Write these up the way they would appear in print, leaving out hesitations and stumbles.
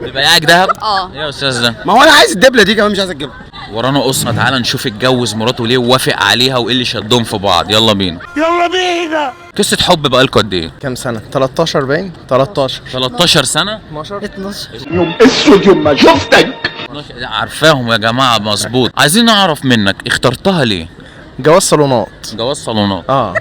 بيبيعك دهب؟ اه. ايه يا استاذ ده؟ ما هو انا عايز الدبله دي كمان مش عايز اجيبها. ورانا اسره، تعالى نشوف اتجوز مراته ليه ووافق عليها وايه اللي شدهم في بعض. يلا بينا. يلا بينا. قصه حب بقالكوا قد ايه؟ كام سنه؟ 13 باين 13 13 سنه؟ 12 يوم اسود يوم ما شفتك. 12 عارفاهم يا جماعه مظبوط. عايزين نعرف منك اخترتها ليه؟ جواز صالونات. جواز صالونات. اه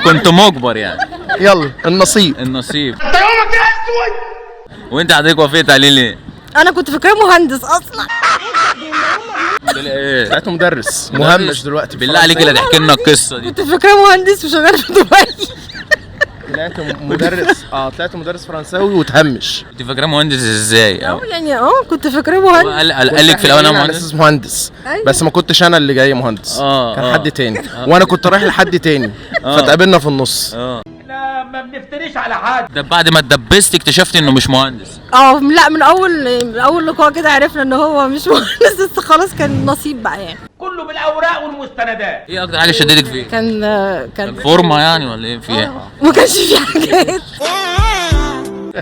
كنت مجبر يعني. يلا النصيب. النصيب. انت يومك اسود. وانت حضرتك وافقت عليه ليه؟ انا كنت فاكراه مهندس اصلا. ايه؟ ساعته مدرس مهمش دلوقتي. بالله عليك لا تحكي لنا القصه دي. كنت فاكراه مهندس وشغال في دبي. طلعت مدرس. طلعت مدرس فرنساوي وتهمش. كنت فاكراه مهندس ازاي؟ يعني كنت فاكراه مهندس. قال لك في الاول انا على مهندس. اساس مهندس. أيوة. بس ما كنتش انا اللي جاي مهندس. كان حد تاني. وانا كنت رايح لحد تاني. فتقابلنا في النص. لا ما بنفتريش على حد. ده بعد ما اتدبست اكتشفت انه مش مهندس. لا، من اول لقاء كده عرفنا ان هو مش مهندس، بس خلاص كان نصيب بقى يعني. كله بالاوراق والمستندات. ايه اكتر حاجه شدتك فيه؟ كان فورمه يعني ولا ايه؟ في ايه؟ ما كانش في حاجات.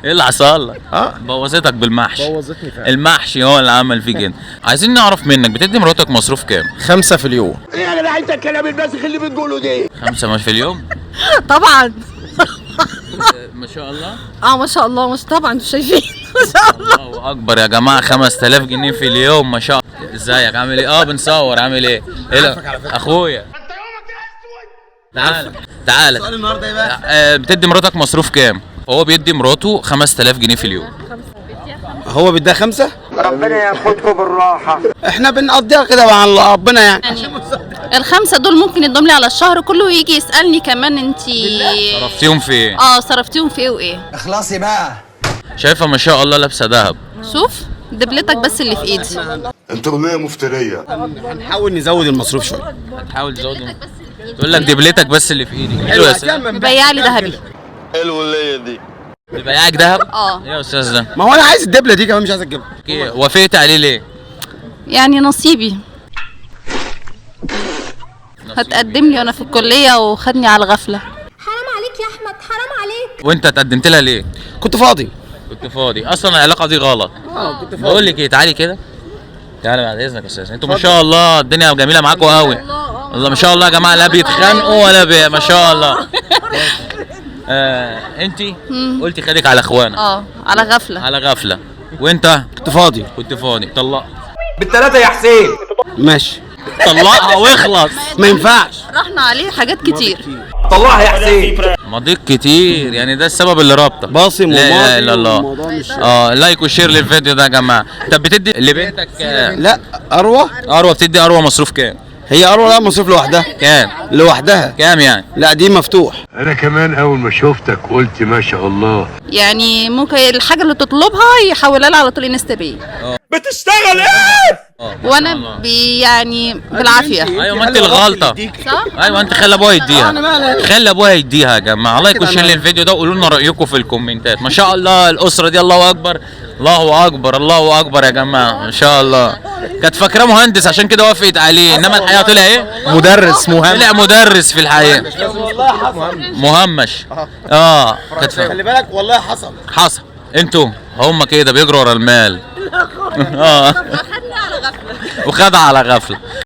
ايه اللي حصل لك؟ بوظتك بالمحشي. بوظتني فعلا. المحشي هو اللي عمل فيه كده. عايزين نعرف منك بتدي مراتك مصروف كام؟ 5 في اليوم. ايه يا جدع انت الكلام الباسخ اللي بتقوله ده؟ 5 مش في اليوم؟ طبعا. ما شاء الله. ما شاء الله، مش طبعا انتوا شايفين. ما شاء الله. الله اكبر يا جماعه، 5000 جنيه في اليوم ما شاء الله. ازيك عامل ايه؟ بنصور. عامل ايه؟ اخويا. انت يومك اسود. تعالى. السؤال النهارده ايه بقى؟ بتدي مراتك مصروف كام؟ هو بيدي مراته 5000 جنيه في اليوم. هو بيديها 5. ربنا ياخدكم بالراحه. احنا بنقضيها كده مع الله ربنا يعني. ال5 دول ممكن يدوم لي على الشهر كله ويجي يسالني كمان انتي صرفتيهم في ايه؟ صرفتيهم في ايه وايه. اخلصي بقى. شايفه ما شاء الله لابسه ذهب. شوف دبلتك بس اللي في ايدي. انت اغنيه مفتريه. هنحاول نزود المصروف شويه. هتحاول تزود. تقول لك دبلتك بس اللي في ايدي. حلو يا سلام. مبيع لي ذهبي. حلوه اللي دي. بيبيعك دهب؟ اه. ايه يا استاذ ده؟ ما هو انا عايز الدبله دي كمان مش عايز اجيبها. وافقت عليه ليه؟ يعني نصيبي. هتقدم لي وانا في الكليه وخدني على الغفله. حرام عليك يا احمد، حرام عليك. وانت اتقدمت لها ليه؟ كنت فاضي. كنت فاضي. اصلا العلاقه دي غلط. كنت فاضي. بقول لك ايه، تعالي كده. تعالى بعد اذنك يا استاذ. انتوا ما شاء الله الدنيا جميله معاكم قوي. والله ما شاء الله يا جماعه، لا بيتخانقوا ولا ما شاء الله. انتي قلتي خدك على اخوانا. على غفله. على غفله. وانت كنت فاضي. كنت فاضي. طلق. بالثلاثه يا حسين. ماشي. طلقها واخلص. ما ينفعش. رحنا عليه حاجات كتير. طلعها يا حسين. مضيق كتير يعني، ده السبب اللي رابطك. باصم لا وماضي اله الا الله. لايك وشير للفيديو ده يا جماعه. طب بتدي لبنتك لا اروى. بتدي اروى مصروف كام؟ هي اروى لا مصروف لوحدها. كام؟ لوحدها. كام يعني؟ لا دي مفتوح. انا كمان اول ما شفتك قلت ما شاء الله. يعني ممكن الحاجه اللي تطلبها يحولها لها على طول انستا باي. بتشتغل ايه؟ وانا يعني بالعافيه. ايوه ما انت الغلطه. صح؟ ايوه انت خلي ابوها يديها. خلي ابوها يديها يا جماعه. لايك وشير للفيديو ده وقولوا لنا رايكم في الكومنتات. ما شاء الله الاسره دي الله اكبر. الله اكبر. الله اكبر يا جماعه ما شاء الله. كانت فاكراه مهندس عشان كده وافقت عليه، انما الحقيقه طلع ايه؟ مدرس مهم. طلع مدرس في الحقيقه. مهمش. كانت خلي بالك والله حصل. انتوا هم كده بيجروا ورا المال. وخدني على غفله. وخدها على غفله.